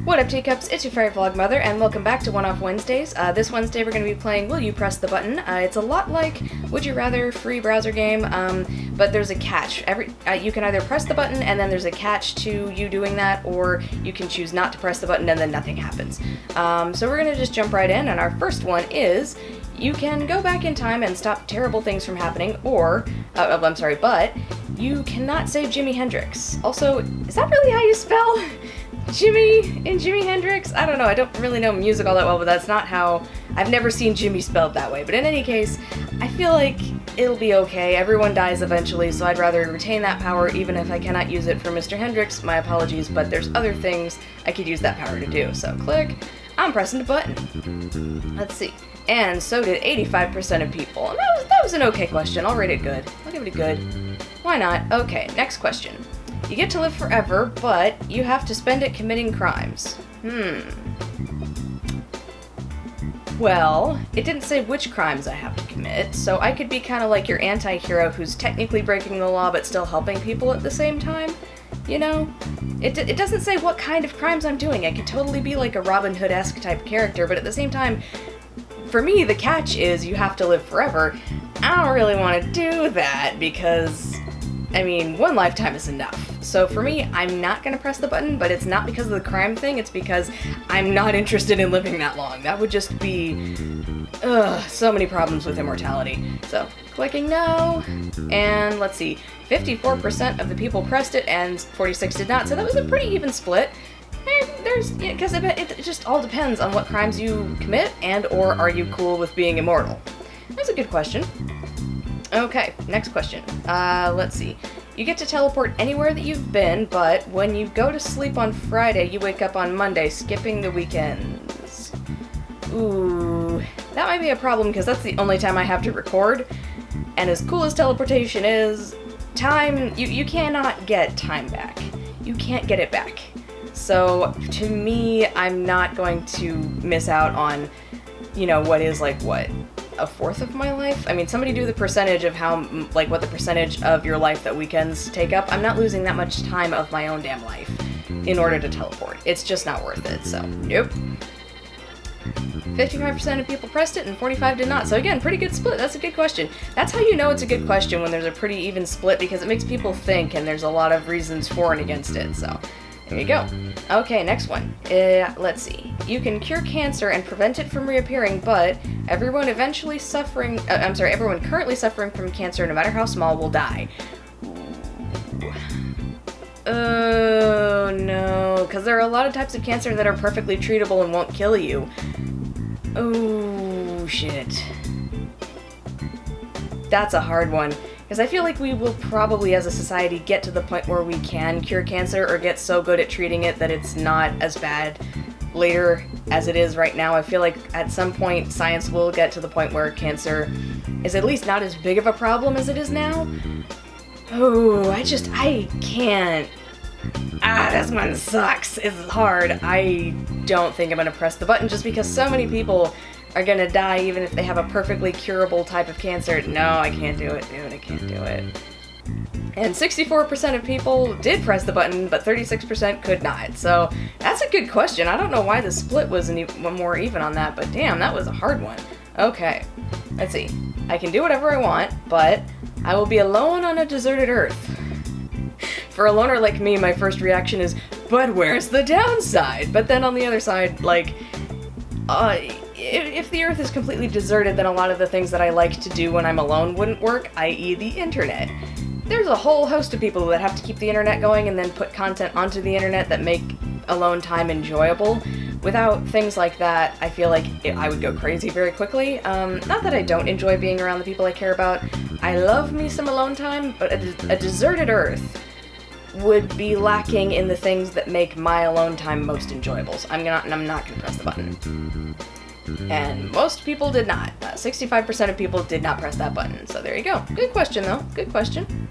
What up, teacups? It's your fairy Vlogmother, and welcome back to One-Off Wednesdays. This Wednesday we're going to be playing Will You Press the Button? It's a lot like Would You Rather free browser game, but there's a catch. You can either press the button and then there's a catch to you doing that, or you can choose not to press the button and then nothing happens. So we're going to just jump right in, and our first one is you can go back in time and stop terrible things from happening, or, but you cannot save Jimi Hendrix. Also, is that really how you spell Jimi and Jimi Hendrix? I don't know, I don't really know music all that well, but that's not how, I've never seen Jimmy spelled that way. But in any case, I feel like it'll be okay. Everyone dies eventually, so I'd rather retain that power even if I cannot use it for Mr. Hendrix. My apologies, but there's other things I could use that power to do. So click, I'm pressing the button. Let's see. And so did 85% of people. And that was an okay question. I'll rate it good. I'll give it a good. Why not? Okay, next question. You get to live forever, but you have to spend it committing crimes. Well, it didn't say which crimes I have to commit, so I could be kind of like your anti-hero who's technically breaking the law but still helping people at the same time. You know? It doesn't say what kind of crimes I'm doing. I could totally be like a Robin Hood-esque type character, but at the same time, for me, the catch is you have to live forever. I don't really want to do that because, I mean, one lifetime is enough. So for me, I'm not gonna press the button, but it's not because of the crime thing, it's because I'm not interested in living that long. That would just be, so many problems with immortality. So, clicking no, and let's see, 54% of the people pressed it and 46 did not, so that was a pretty even split. Because it just all depends on what crimes you commit, and or are you cool with being immortal? That's a good question. Okay, next question. Let's see. You get to teleport anywhere that you've been, but when you go to sleep on Friday, you wake up on Monday, skipping the weekends. Ooh, that might be a problem because that's the only time I have to record. And as cool as teleportation is, time, you cannot get time back. You can't get it back. So, to me, I'm not going to miss out on, you know, what is like, what, a fourth of my life? I mean, somebody do the percentage of how, like, what the percentage of your life that weekends take up. I'm not losing that much time of my own damn life in order to teleport. It's just not worth it, so, nope. 55% of people pressed it and 45 did not. So again, pretty good split. That's a good question. That's how you know it's a good question, when there's a pretty even split, because it makes people think and there's a lot of reasons for and against it, so. There you go. Okay, next one. Let's see. You can cure cancer and prevent it from reappearing, but everyone currently suffering from cancer, no matter how small, will die. Oh, no. Because there are a lot of types of cancer that are perfectly treatable and won't kill you. Oh, shit. That's a hard one. Because I feel like we will probably, as a society, get to the point where we can cure cancer or get so good at treating it that it's not as bad later as it is right now. I feel like at some point science will get to the point where cancer is at least not as big of a problem as it is now. Oh, I can't. This one sucks. It's hard. I don't think I'm gonna press the button just because so many people are gonna die even if they have a perfectly curable type of cancer. No, I can't do it, dude. I can't do it. And 64% of people did press the button, but 36% could not. So that's a good question. I don't know why the split wasn't more even on that, but damn, that was a hard one. Okay, let's see. I can do whatever I want, but I will be alone on a deserted Earth. For a loner like me, my first reaction is, but where's the downside? But then on the other side, like, if the Earth is completely deserted, then a lot of the things that I like to do when I'm alone wouldn't work, i.e. the internet. There's a whole host of people that have to keep the internet going and then put content onto the internet that make alone time enjoyable. Without things like that, I feel like I would go crazy very quickly. Not that I don't enjoy being around the people I care about. I love me some alone time, but a deserted Earth would be lacking in the things that make my alone time most enjoyable. So I'm not gonna press the button. And most people did not. 65% of people did not press that button. So there you go. Good question, though. Good question.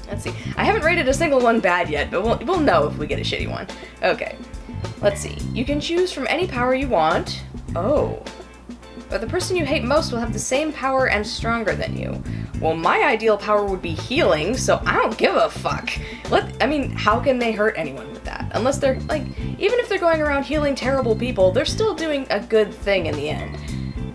Let's see. I haven't rated a single one bad yet, but we'll know if we get a shitty one. Okay. Let's see. You can choose from any power you want. Oh. But the person you hate most will have the same power and stronger than you. Well, my ideal power would be healing, so I don't give a fuck. I mean, how can they hurt anyone with that? Unless they're, like, even if they're going around healing terrible people, they're still doing a good thing in the end.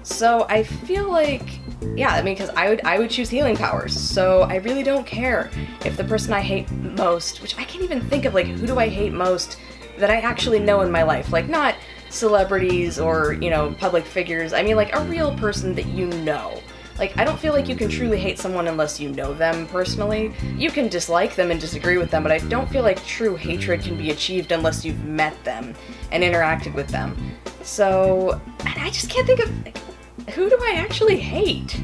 So I feel like, yeah, I mean, because I would choose healing powers, so I really don't care if the person I hate most, which I can't even think of, like, who do I hate most that I actually know in my life, like, not celebrities or, you know, public figures, I mean, like, a real person that you know. Like, I don't feel like you can truly hate someone unless you know them personally. You can dislike them and disagree with them, but I don't feel like true hatred can be achieved unless you've met them and interacted with them. So, I just can't think of, like, who do I actually hate?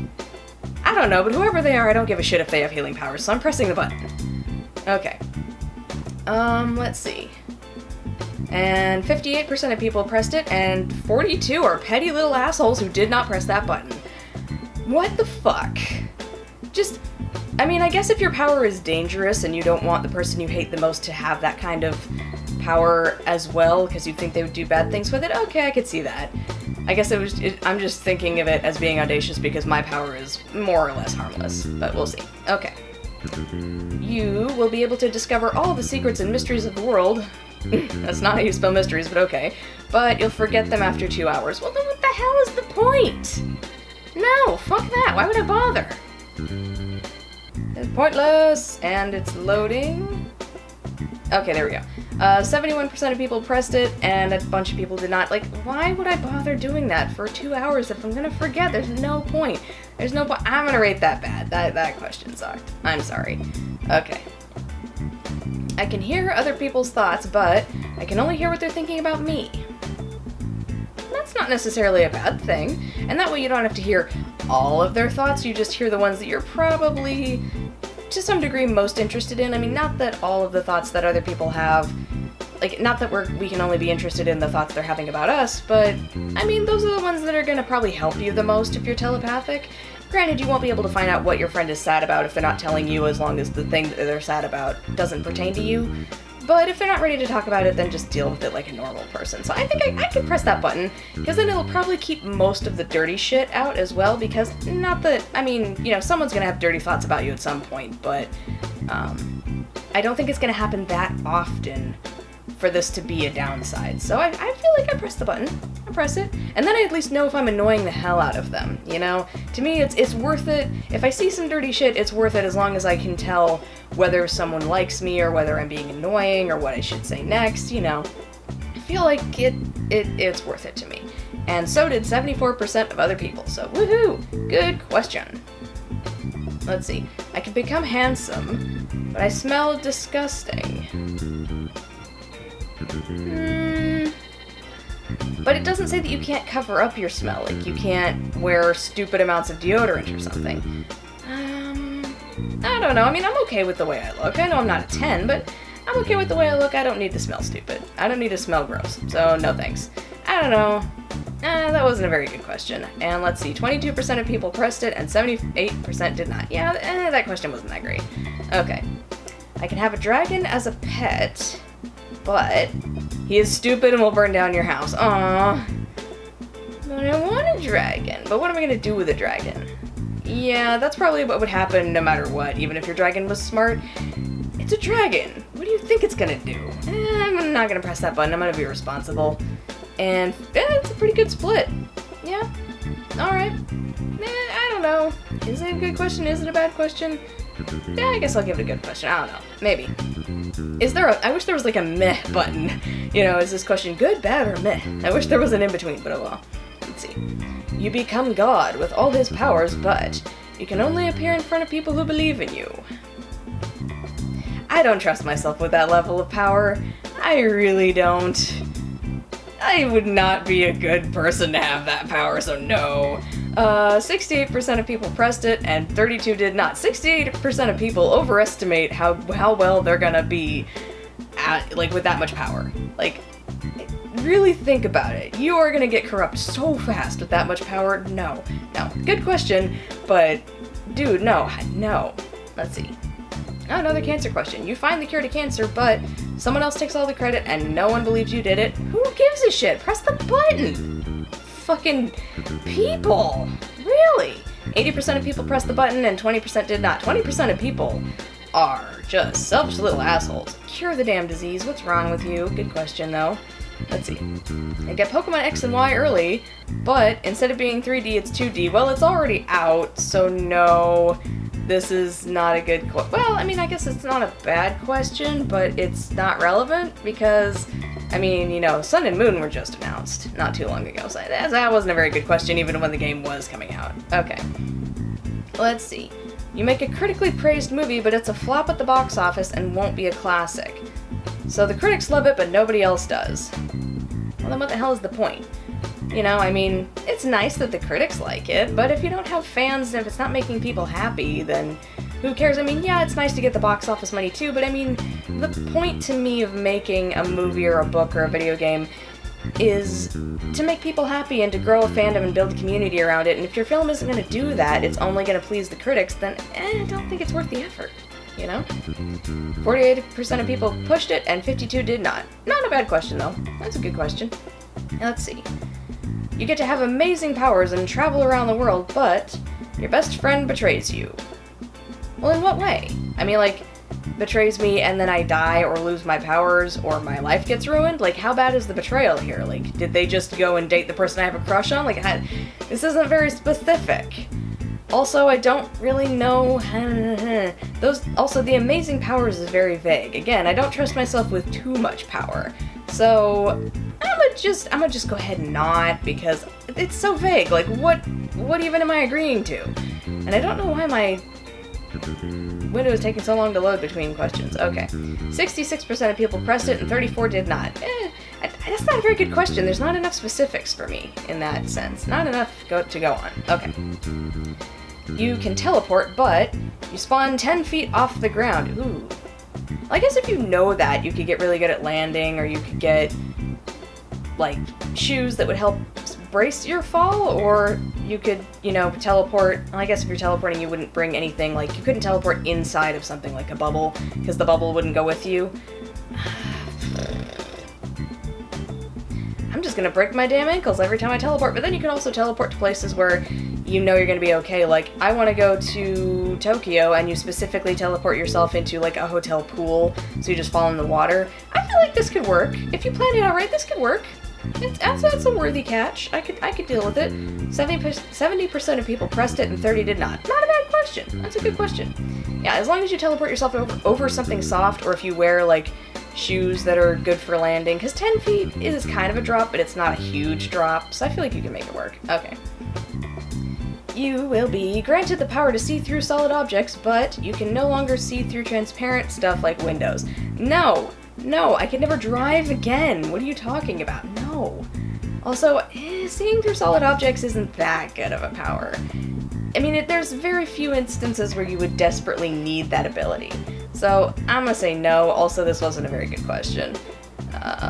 I don't know, but whoever they are, I don't give a shit if they have healing powers, so I'm pressing the button. Okay. Let's see. And 58% of people pressed it, and 42 are petty little assholes who did not press that button. What the fuck? Just, I mean, I guess if your power is dangerous and you don't want the person you hate the most to have that kind of power as well, because you think they would do bad things with it, okay, I could see that. I guess I'm just thinking of it as being audacious because my power is more or less harmless, but we'll see. Okay. You will be able to discover all the secrets and mysteries of the world. That's not how you spell mysteries, but okay. But you'll forget them after 2 hours. Well, then what the hell is the point? No, fuck that. Why would I bother? It's pointless, and it's loading. Okay, there we go. 71% of people pressed it, and a bunch of people did not. Like, why would I bother doing that for 2 hours if I'm gonna forget? There's no point. There's no point. I'm gonna rate that bad. That question sucked. I'm sorry. Okay. I can hear other people's thoughts, but I can only hear what they're thinking about me. That's not necessarily a bad thing, and that way you don't have to hear all of their thoughts, you just hear the ones that you're probably, to some degree, most interested in. I mean, not that all of the thoughts that other people have, like, not that we can only be interested in the thoughts they're having about us, but, I mean, those are the ones that are gonna probably help you the most if you're telepathic. Granted, you won't be able to find out what your friend is sad about if they're not telling you, as long as the thing that they're sad about doesn't pertain to you. But if they're not ready to talk about it, then just deal with it like a normal person. So I think I could press that button, because then it'll probably keep most of the dirty shit out as well, because not that, I mean, you know, someone's gonna have dirty thoughts about you at some point, but I don't think it's gonna happen that often for this to be a downside. So I feel like I press the button. I press it. And then I at least know if I'm annoying the hell out of them, you know? To me, it's worth it. If I see some dirty shit, it's worth it as long as I can tell whether someone likes me or whether I'm being annoying or what I should say next, you know? I feel like it's worth it to me. And so did 74% of other people, so woohoo! Good question. Let's see. I can become handsome, but I smell disgusting. But it doesn't say that you can't cover up your smell, like you can't wear stupid amounts of deodorant or something. I don't know, I mean, I'm okay with the way I look. I know I'm not a 10, but I'm okay with the way I look. I don't need to smell stupid. I don't need to smell gross, so no thanks. I don't know. That wasn't a very good question. And let's see, 22% of people pressed it and 78% did not. Yeah, that question wasn't that great. Okay. I can have a dragon as a pet, but he is stupid and will burn down your house. Aww. But I want a dragon. But what am I gonna do with a dragon? Yeah, that's probably what would happen no matter what, even if your dragon was smart. It's a dragon. What do you think it's gonna do? I'm not gonna press that button. I'm gonna be responsible. And it's a pretty good split. Yeah. Alright. I don't know. Is it a good question? Is it a bad question? Yeah, I guess I'll give it a good question. I don't know. Maybe. I wish there was like a meh button. You know, is this question good, bad, or meh? I wish there was an in-between, but oh well. Let's see. You become God with all his powers, but you can only appear in front of people who believe in you. I don't trust myself with that level of power. I really don't. I would not be a good person to have that power, so no. 68% of people pressed it, and 32 did not. 68% of people overestimate how well they're gonna be at, like, with that much power. Like, really think about it. You are gonna get corrupt so fast with that much power. No. Good question, but dude, no. Let's see. Oh, another cancer question. You find the cure to cancer, but someone else takes all the credit and no one believes you did it. Who gives a shit? Press the button! Fucking people! Really? 80% of people pressed the button and 20% did not. 20% of people are just selfish little assholes. Cure the damn disease. What's wrong with you? Good question, though. Let's see. I get Pokemon X and Y early, but instead of being 3D, it's 2D. Well, it's already out, so no, this is not a good well, I mean, I guess it's not a bad question, but it's not relevant because, I mean, you know, Sun and Moon were just announced not too long ago, so that wasn't a very good question even when the game was coming out. Okay. Let's see. You make a critically praised movie, but it's a flop at the box office and won't be a classic. So the critics love it, but nobody else does. Well, then what the hell is the point? You know, I mean, it's nice that the critics like it, but if you don't have fans and if it's not making people happy, then who cares? I mean, yeah, it's nice to get the box office money too, but I mean, the point to me of making a movie or a book or a video game is to make people happy and to grow a fandom and build a community around it, and if your film isn't going to do that, it's only going to please the critics, then I don't think it's worth the effort. You know? 48% of people pushed it, and 52 did not. Not a bad question, though. That's a good question. Now, let's see. You get to have amazing powers and travel around the world, but your best friend betrays you. Well, in what way? I mean, like, betrays me and then I die or lose my powers or my life gets ruined? Like, how bad is the betrayal here? Like, did they just go and date the person I have a crush on? Like, this isn't very specific. Also, I don't really know. Also, the amazing powers is very vague. Again, I don't trust myself with too much power. So, I'm gonna just go ahead and not, because it's so vague. Like, what even am I agreeing to? And I don't know why my window is taking so long to load between questions. Okay. 66% of people pressed it and 34 did not. That's not a very good question. There's not enough specifics for me in that sense. Not enough to go on. Okay. You can teleport, but you spawn 10 feet off the ground. Ooh. I guess if you know that, you could get really good at landing, or you could get, like, shoes that would help brace your fall, or you could, you know, teleport. Well, I guess if you're teleporting, you wouldn't bring anything, like, you couldn't teleport inside of something like a bubble, because the bubble wouldn't go with you. I'm just gonna break my damn ankles every time I teleport, but then you can also teleport to places where you know you're gonna be okay. Like, I want to go to Tokyo, and you specifically teleport yourself into, like, a hotel pool, so you just fall in the water. I feel like this could work. If you plan it out right, this could work. That's a worthy catch. I could deal with it. 70% of people pressed it and 30 did not. Not a bad question. That's a good question. Yeah, as long as you teleport yourself over something soft, or if you wear, like, shoes that are good for landing, because 10 feet is kind of a drop, but it's not a huge drop, so I feel like you can make it work. Okay. You will be granted the power to see through solid objects, but you can no longer see through transparent stuff like windows. No! No, I can never drive again. What are you talking about? No. Also, seeing through solid objects isn't that good of a power. I mean, there's very few instances where you would desperately need that ability. So, I'm gonna say no. Also, this wasn't a very good question.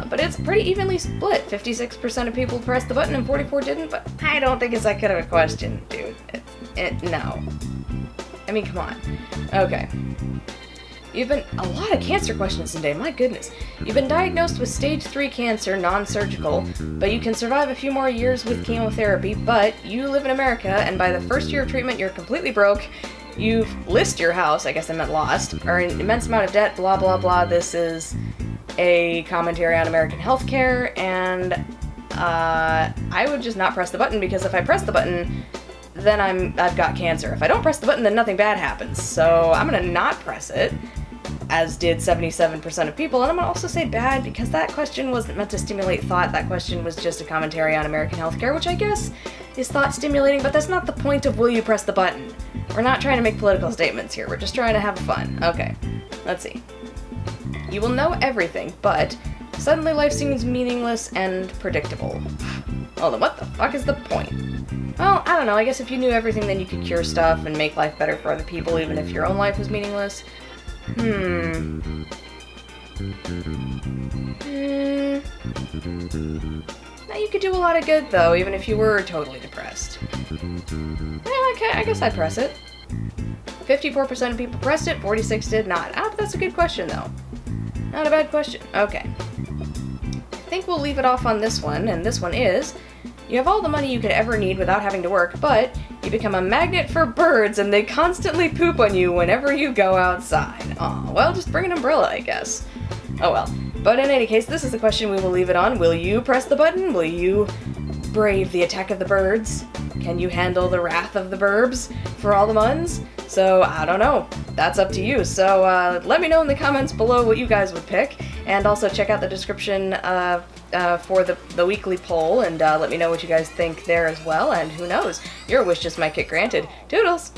But it's pretty evenly split. 56% of people pressed the button and 44 didn't, but I don't think it's that good of a question, dude. No. I mean, come on. Okay. A lot of cancer questions today, my goodness. You've been diagnosed with stage 3 cancer, non-surgical, but you can survive a few more years with chemotherapy, but you live in America, and by the first year of treatment, you're completely broke. You've lost your house, I guess I meant lost, or an immense amount of debt, blah, blah, blah. This is a commentary on American healthcare, and I would just not press the button, because if I press the button, then I've got cancer. If I don't press the button, then nothing bad happens. So I'm gonna not press it, as did 77% of people, and I'm gonna also say bad, because that question wasn't meant to stimulate thought. That question was just a commentary on American healthcare, which I guess is thought stimulating, but that's not the point of will you press the button. We're not trying to make political statements here, we're just trying to have fun. Okay, let's see. You will know everything, but suddenly life seems meaningless and predictable. Well, then what the fuck is the point? Well, I don't know, I guess if you knew everything, then you could cure stuff and make life better for other people, even if your own life was meaningless. Now you could do a lot of good, though, even if you were totally depressed. Yeah, okay, I guess I'd press it. 54% of people pressed it, 46 did not. But that's a good question, though. Not a bad question. Okay. I think we'll leave it off on this one, and this one is, You have all the money you could ever need without having to work, but you become a magnet for birds and they constantly poop on you whenever you go outside. Aw, well, just bring an umbrella, I guess. Oh well. But in any case, this is the question we will leave it on. Will you press the button? Will you brave the attack of the birds? Can you handle the wrath of the burbs for all the muns? So, I don't know. That's up to you. So, let me know in the comments below what you guys would pick. And also check out the description for the weekly poll, and let me know what you guys think there as well. And who knows, your wish just might get granted. Toodles!